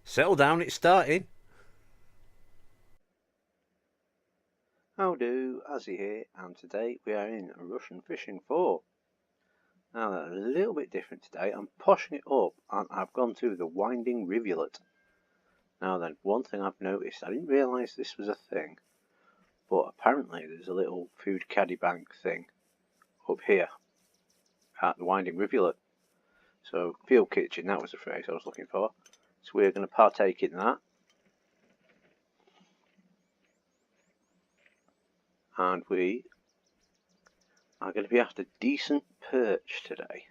Settle down, it's starting. How do, Azzy here, and today we are in Russian Fishing 4. Now a little bit different today, I'm poshing it up and I've gone to the Winding Rivulet. Now then, one thing I've noticed, I didn't realise this was a thing, but apparently there's a little food caddy bank thing up here at the Winding Rivulet. So, field kitchen, that was the phrase I was looking for. So we're going to partake in that. And we are going to be after decent perch today.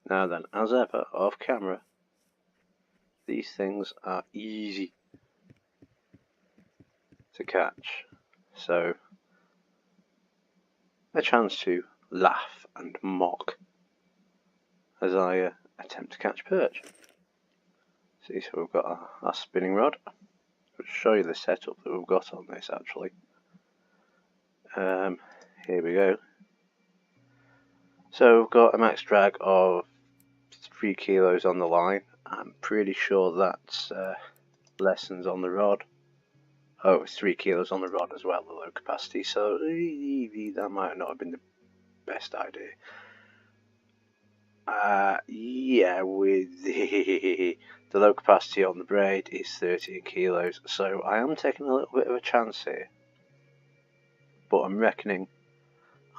Now then, as ever, off camera, these things are easy to catch. So, a chance to laugh and mock as I attempt to catch perch. See, so we've got our spinning rod. I'll show you the setup that we've got on this actually. Here we go. So we've got a max drag of 3 kilos on the line. I'm pretty sure that's lessons on the rod. Oh, it's 3 kilos on the rod as well, the low capacity, so that might not have been the best idea. Yeah, with the low capacity on the braid is 13 kilos, so I am taking a little bit of a chance here. But I'm reckoning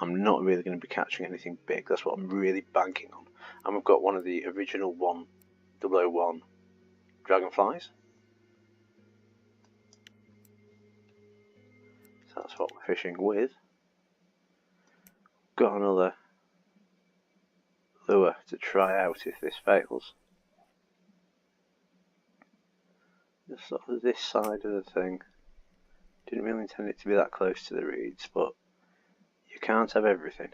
I'm not really going to be catching anything big. That's what I'm really banking on. And we've got one of the original 1001 dragonflies. So that's what we're fishing with. Got another lure to try out if this fails. Just sort of this side of the thing. Didn't really intend it to be that close to the reeds, but you can't have everything.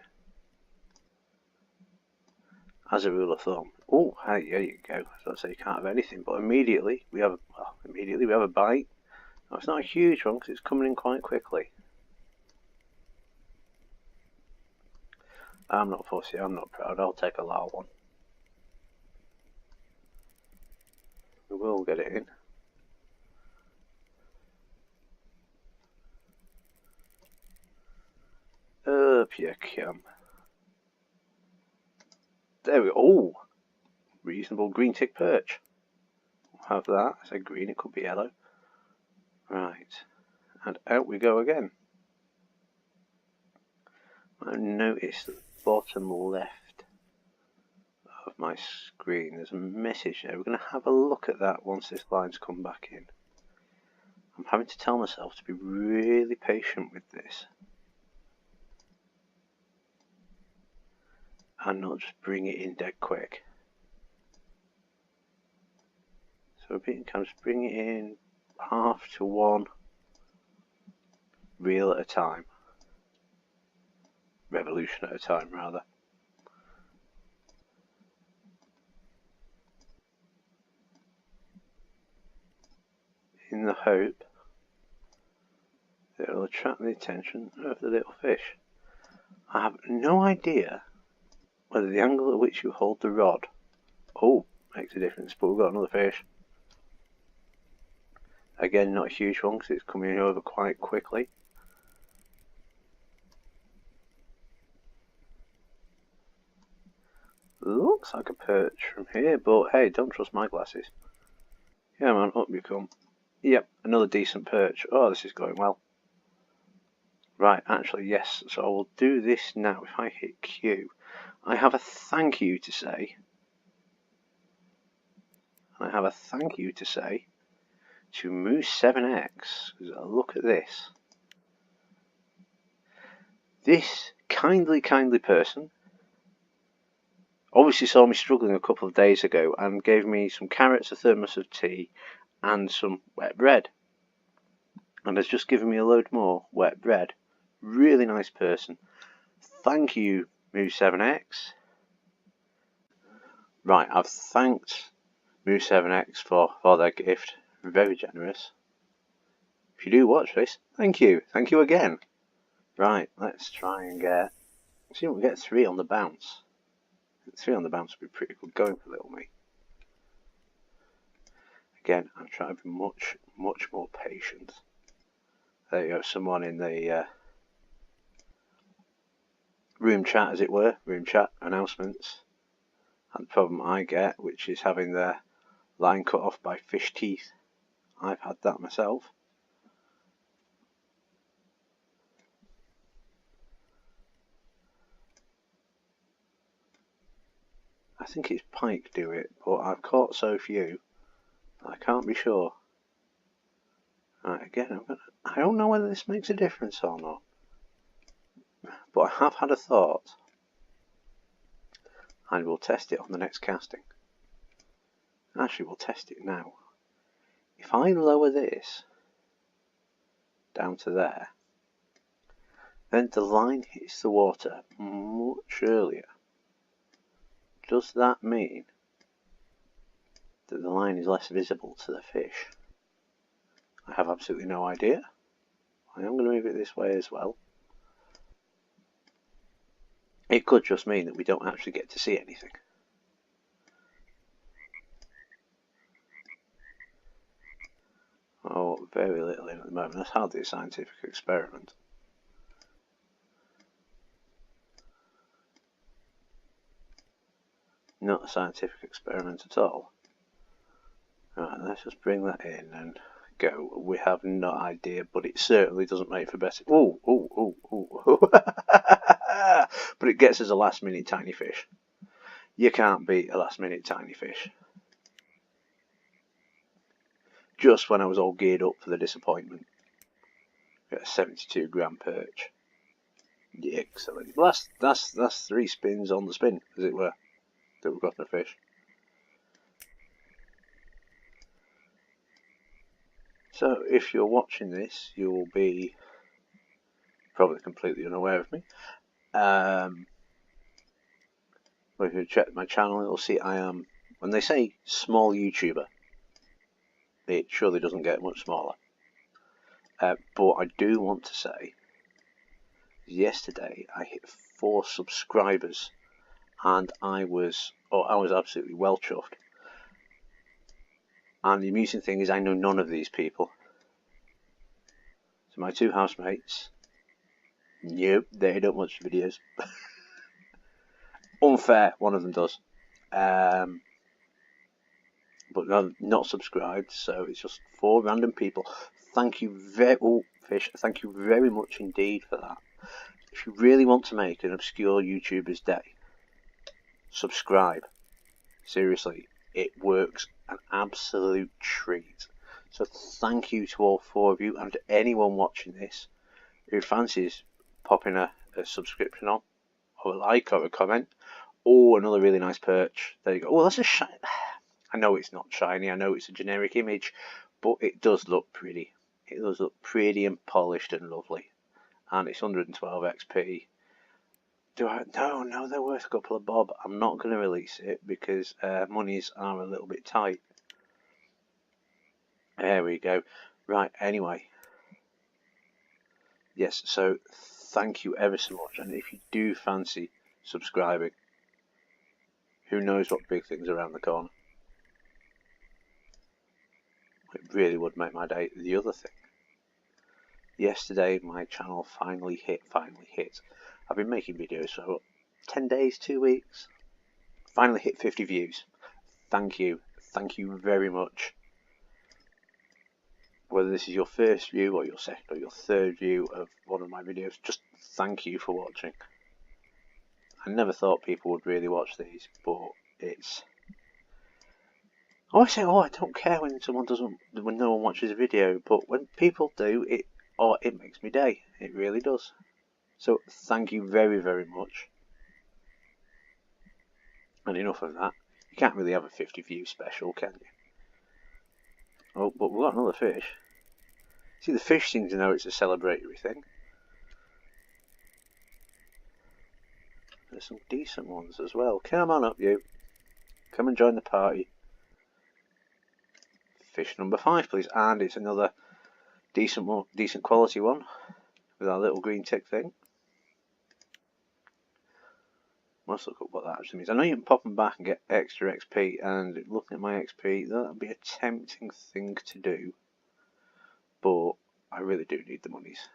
As a rule of thumb. Oh, hey, there you go. I was say you can't have anything, but immediately we have a bite. Now, it's not a huge one because it's coming in quite quickly. I'm not fussy, I'm not proud, I'll take a large one. We will get it in. Up you come. There we go. Oh! Reasonable green tick perch. We'll have that. I said green, it could be yellow. Right. And out we go again. I noticed at the bottom left of my screen there's a message there. We're going to have a look at that once this line's come back in. I'm having to tell myself to be really patient with this. And not just bring it in dead quick. So we can just bring it in half to 1 reel at a time. Revolution at a time, rather. In the hope that it will attract the attention of the little fish. I have no idea whether the angle at which you hold the rod makes a difference, but we've got another fish. Again, not a huge one because it's coming over quite quickly. Looks like a perch from here, but hey, don't trust my glasses. Yeah man, up you come. Yep, another decent perch. Oh, this is going well. Right, actually yes, so I will do this now. If I hit Q, I have a thank you to say. I have a thank you to say to Moose 7X, because look at this. This kindly person obviously saw me struggling a couple of days ago and gave me some carrots, a thermos of tea and some wet bread. And has just given me a load more wet bread. Really nice person. Thank you, Moose 7X. Right, I've thanked Moose 7X for their gift. Very generous. If you do watch this, thank you. Thank you again. Right, let's try and see if we get 3 on the bounce. 3 on the bounce would be pretty good going for little me. Again, I'm trying to be much more patient. There you go, someone in the room chat, as it were, room chat announcements. And the problem I get, which is having the line cut off by fish teeth. I've had that myself. I think it's pike do it, but I've caught so few, I can't be sure. Right, again, I don't know whether this makes a difference or not, but I have had a thought, and we'll test it on the next casting. Actually, we'll test it now. If I lower this down to there, then the line hits the water much earlier. Does that mean that the line is less visible to the fish? I have absolutely no idea. I am going to move it this way as well. It could just mean that we don't actually get to see anything. Oh, very little in at the moment. That's hardly a scientific experiment. Not a scientific experiment at all. Right, let's just bring that in and go. We have no idea, but it certainly doesn't make for better. Ooh. But it gets us a last minute tiny fish. You can't beat a last minute tiny fish. Just when I was all geared up for the disappointment. Got a 72 gram perch. Yeah, excellent. Well, that's 3 spins on the spin, as it were, that we've got in a fish. So if you're watching this, you will be probably completely unaware of me. Well, if you check my channel, you'll see I am, when they say small YouTuber, it surely doesn't get much smaller. But I do want to say, yesterday I hit 4 subscribers, and I was absolutely well chuffed. And the amusing thing is I know none of these people. So my 2 housemates, nope, they don't watch videos. Unfair, one of them does. But no, not subscribed, so it's just 4 random people. Thank you thank you very much indeed for that. If you really want to make an obscure YouTuber's day, subscribe. Seriously, it works an absolute treat. So thank you to all 4 of you, and to anyone watching this who fancies popping a subscription on, or a like, or a comment. Oh, another really nice perch. There you go. Oh, that's a shiny. I know it's not shiny, I know it's a generic image, but it does look pretty. It does look pretty and polished and lovely. And it's 112 XP. No, they're worth a couple of bob. I'm not going to release it because monies are a little bit tight. There we go. Right, anyway. Yes, so thank you ever so much. And if you do fancy subscribing, who knows what big things are around the corner. It really would make my day. The other thing, yesterday my channel finally hit. I've been making videos for 10 days, 2 weeks. Finally hit 50 views. Thank you very much. Whether this is your first view or your second or your third view of one of my videos, just thank you for watching. I never thought people would really watch these, but it's... I say, I don't care when no one watches a video, but when people do, it makes me day. It really does. So thank you very, very much. And enough of that. You can't really have a 50 view special, can you? Oh, but we've got another fish. See, the fish seems to know it's a celebratory thing. There's some decent ones as well. Come on up, you. Come and join the party. Fish number 5, please. And it's another decent quality one with our little green tick thing. Must look up what that actually means. I know you can pop them back and get extra XP, and looking at my XP, that would be a tempting thing to do. But I really do need the monies.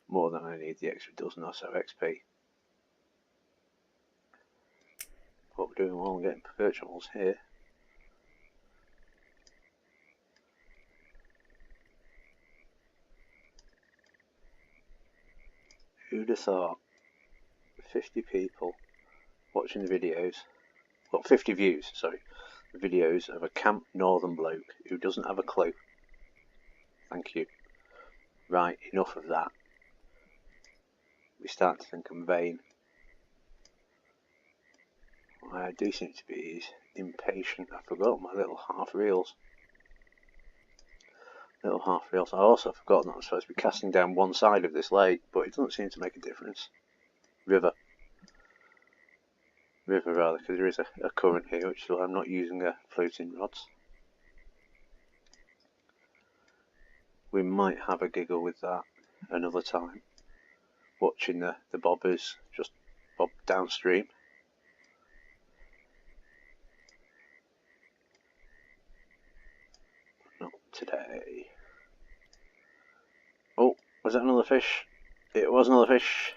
More than I need the extra dozen or so XP. What we're doing while I'm getting perch animals here. Who'd have thought 50 people watching the videos, well 50 views, sorry, the videos of a camp northern bloke who doesn't have a clue. Thank you. Right, enough of that. We start to think I'm vain. What I do seem to be is impatient. I forgot my little half reels. I also forgot that I'm supposed to be casting down one side of this lake, but it doesn't seem to make a difference. River rather, because there is a current here, which is why I'm not using floating rods. We might have a giggle with that another time, watching the bobbers just bob downstream. Not today. Oh, was that another fish? It was another fish.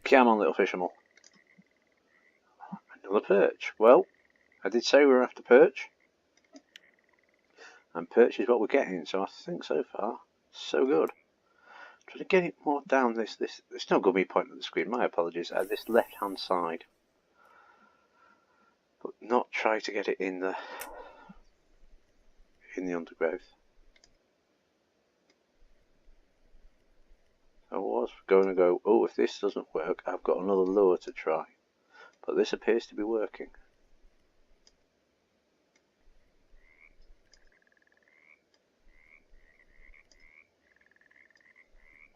Come on, little fish animal. Another perch. Well, I did say we were after perch. And perch is what we're getting, so I think so far, so good. Try to get it more down this it's not going to be pointing at the screen, my apologies, at this left hand side. But not try to get it in the undergrowth. I was going to go, oh, if this doesn't work, I've got another lure to try. But this appears to be working.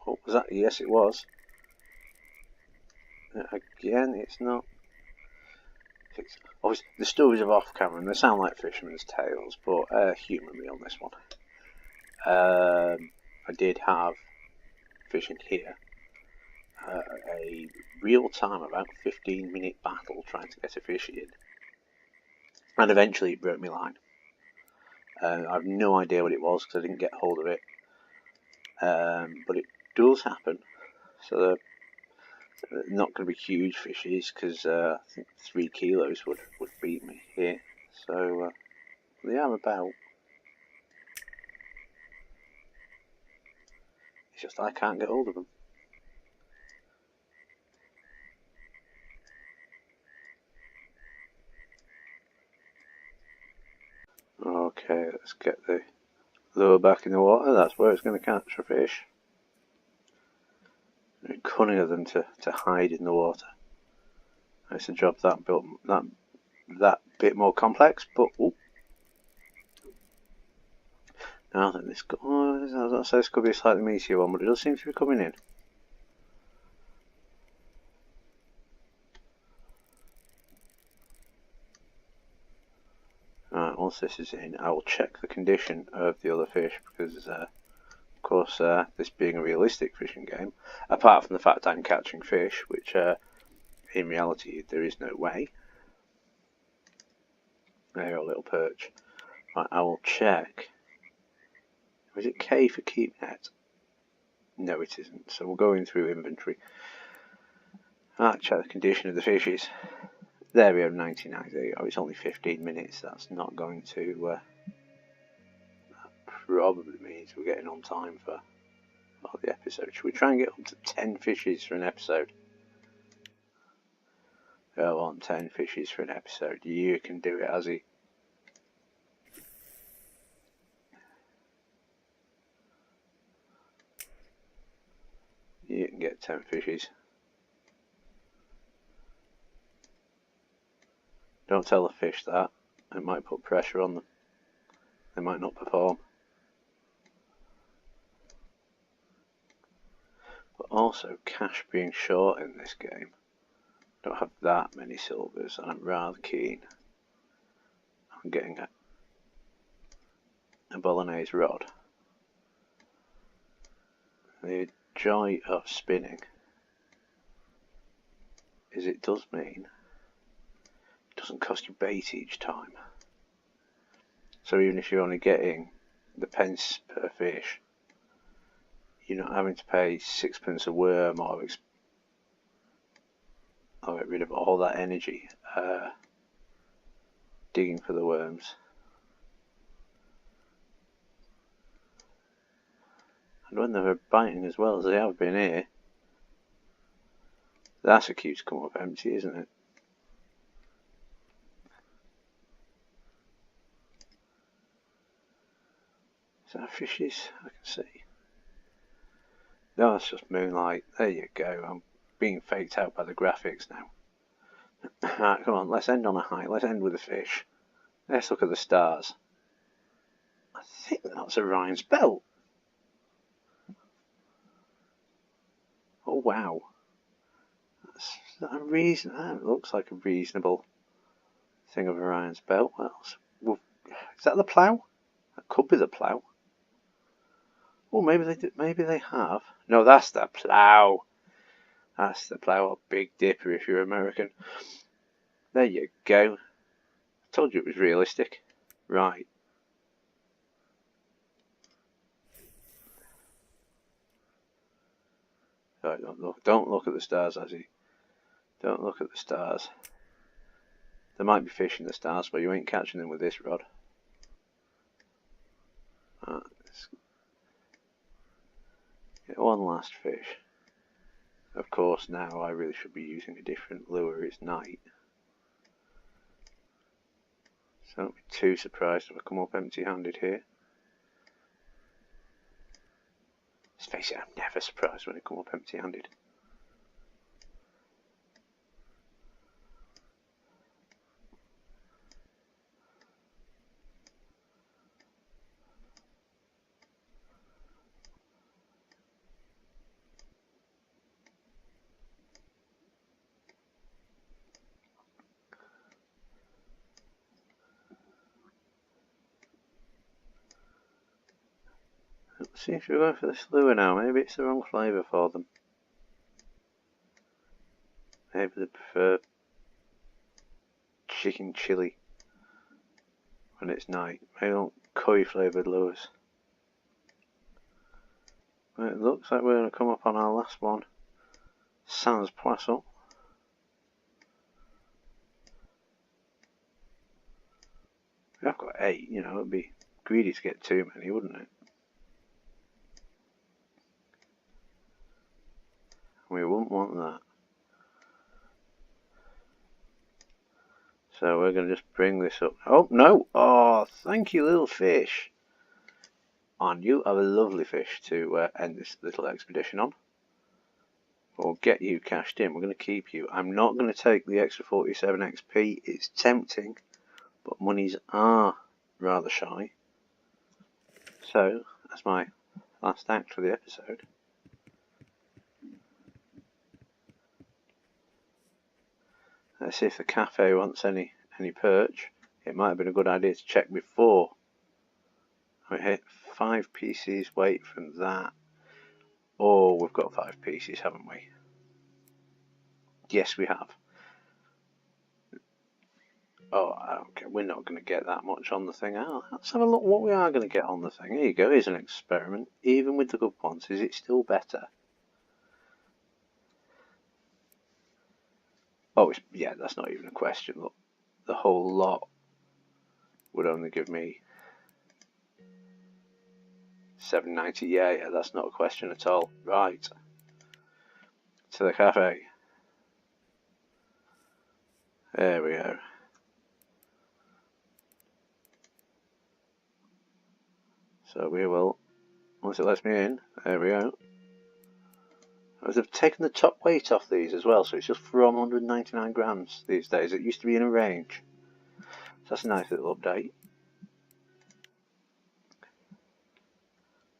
Oh, was that? Yes, it was. Again, it's not. Obviously, the stories of off camera, and they sound like fishermen's tales, but humour me on this one. I did have fishing here. A real time, about 15-minute battle trying to get a fish in, and eventually it broke my line. I have no idea what it was because I didn't get hold of it, but it does happen. So they're not going to be huge fishes because I think 3 kilos would beat me here. So they are about. It's just I can't get hold of them. Okay, let's get the lure back in the water. That's where it's going to catch a fish. Very cunning of them to hide in the water. It's a job that bit more complex, but ooh. Now that this, this could be a slightly meatier one, but it does seem to be coming in. Alright, once this is in, I will check the condition of the other fish because, of course, this being a realistic fishing game, apart from the fact I'm catching fish, which in reality there is no way. There, a little perch. Right, I will check. Is it K for keep net? No, it isn't. So we'll go in through inventory. Check the condition of the fishes. There we have 99. There you go. It's only 15 minutes. That's not going to. That probably means we're getting on time for the episode. Should we try and get up to 10 fishes for an episode? I want 10 fishes for an episode. You can do it, Azzy. You can get 10 fishes. Don't tell the fish that. It might put pressure on them. They might not perform. But also, cash being short in this game. I don't have that many silvers, and I'm rather keen on getting a bolognese rod. The joy of spinning is it does mean it doesn't cost you bait each time. So even if you're only getting the pence per fish, you're not having to pay 6p a worm or get rid of all that energy digging for the worms. And when they're biting as well as they have been here, that's a cue to come up empty, isn't it? Is that fishes? I can see. No, that's just moonlight. There you go. I'm being faked out by the graphics now. Right, come on, let's end on a high. Let's end with a fish. Let's look at the stars. I think that's Orion's belt. Oh wow. That looks like a reasonable thing of Orion's belt. What else? Well, is that the plough? That could be the plough. Oh, maybe they have. No, that's the plough. That's the plough, or Big Dipper if you're American. There you go. I told you it was realistic. Right. Right, don't look at the stars, Azzy. Don't look at the stars. There might be fish in the stars, but you ain't catching them with this rod. Let's get one last fish. Of course, now I really should be using a different lure. It's night. So don't be too surprised if I come up empty-handed here. Let's face it, I'm never surprised when I come up empty-handed. Let's see if you're going for this lure now. Maybe it's the wrong flavour for them. Maybe they prefer chicken chili when it's night. Maybe they want curry flavoured lures. Well, it looks like we're going to come up on our last one. Sans poisson. I've got 8, you know, it'd be greedy to get too many, wouldn't it? We wouldn't want that. So we're going to just bring this up. Oh, no! Oh, thank you, little fish. And you have a lovely fish to end this little expedition on. We'll get you cashed in. We're going to keep you. I'm not going to take the extra 47 XP. It's tempting, but monies are rather shy. So, that's my last act for the episode. Let's see if the cafe wants any perch. It might have been a good idea to check before. We hit 5 pieces weight from that. Oh, we've got 5 pieces, haven't we? Yes, we have. Oh, okay, we're not going to get that much on the thing. Oh, let's have a look what we are going to get on the thing. Here you go, here's an experiment. Even with the good ones, is it still better? Oh, yeah, that's not even a question. Look, the whole lot would only give me 790. Yeah, that's not a question at all. Right. To the cafe. There we go. So we will, once it lets me in, there we go. They've taken the top weight off these as well, so it's just from 199 grams these days. It used to be in a range. So that's a nice little update.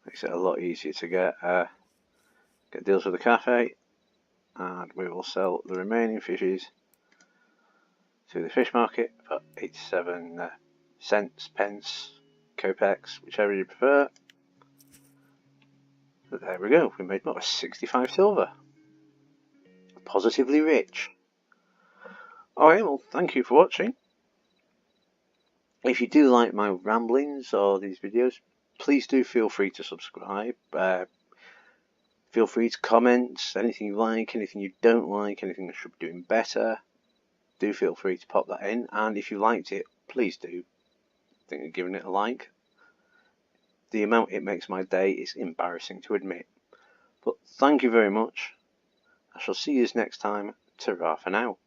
Makes it a lot easier to get deals with the cafe, and we will sell the remaining fishes to the fish market for 87 cents, pence, kopecks, whichever you prefer. But there we go, we made what, 65 silver. Positively rich. Alright, well, thank you for watching. If you do like my ramblings or these videos, please do feel free to subscribe. Feel free to comment anything you like, anything you don't like, anything I should be doing better. Do feel free to pop that in, and if you liked it, please do think of giving it a like. The amount it makes my day is embarrassing to admit. But thank you very much. I shall see you next time. Ta-ra for now.